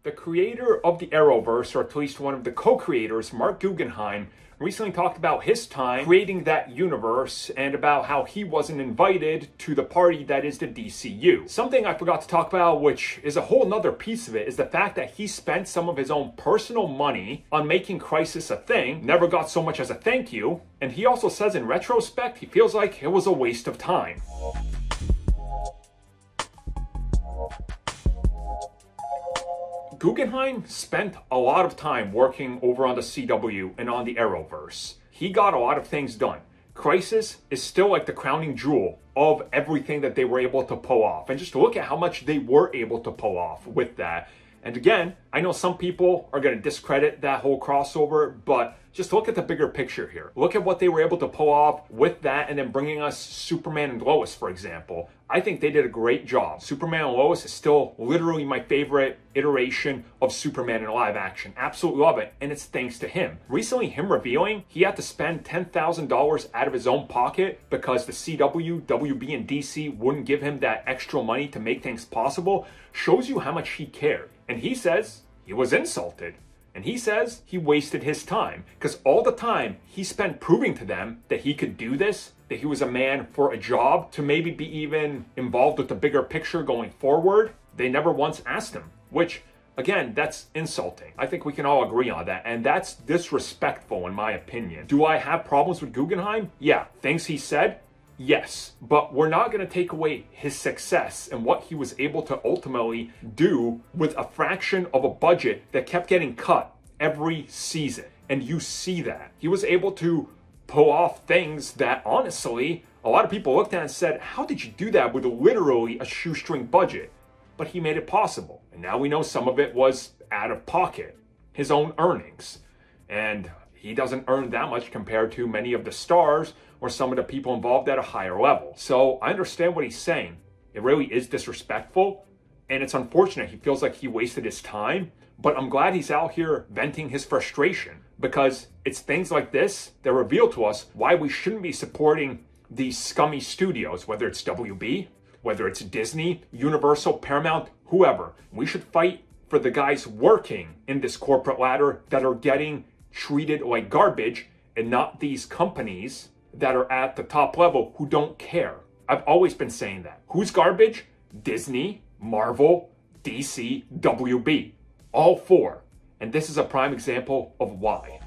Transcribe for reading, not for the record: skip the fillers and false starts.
The creator of the Arrowverse, or at least one of the co-creators, Mark Guggenheim, recently talked about his time creating that universe and about how he wasn't invited to the party that is the DCU. Something I forgot to talk about, which is a whole nother piece of it, is the fact that he spent some of his own personal money on making Crisis a thing, never got so much as a thank you, and he also says in retrospect he feels like it was a waste of time. Guggenheim spent a lot of time working over on the CW and on the Arrowverse. He got a lot of things done. Crisis is still like the crowning jewel of everything that they were able to pull off. And just look at how much they were able to pull off with that. And again, I know some people are going to discredit that whole crossover, but just look at the bigger picture here. Look at what they were able to pull off with that and then bringing us Superman and Lois, for example. I think they did a great job. Superman and Lois is still literally my favorite iteration of Superman in live action. Absolutely love it, and it's thanks to him. Recently, him revealing he had to spend $10,000 out of his own pocket because the CW, WB, and DC wouldn't give him that extra money to make things possible shows you how much he cared. And he says he was insulted. And he says he wasted his time because all the time he spent proving to them that he could do this, that he was a man for a job, to maybe be even involved with the bigger picture going forward. They never once asked him, which, again, that's insulting. I think we can all agree on that, and that's disrespectful in my opinion. Do I have problems with Guggenheim? Yeah. Things he said? Yes, but we're not going to take away his success and what he was able to ultimately do with a fraction of a budget that kept getting cut every season. And you see that. He was able to pull off things that, honestly, a lot of people looked at and said, how did you do that with literally a shoestring budget? But he made it possible. And now we know some of it was out of pocket, his own earnings. And he doesn't earn that much compared to many of the stars or some of the people involved at a higher level. So I understand what he's saying. It really is disrespectful, and it's unfortunate he feels like he wasted his time, but I'm glad he's out here venting his frustration, because it's things like this that reveal to us why we shouldn't be supporting these scummy studios, whether it's WB, whether it's Disney, Universal, Paramount, whoever. We should fight for the guys working in this corporate ladder that are getting treated like garbage, and not these companies that are at the top level who don't care. I've always been saying that. Who's garbage? Disney, Marvel, DC, WB. All four. And this is a prime example of why.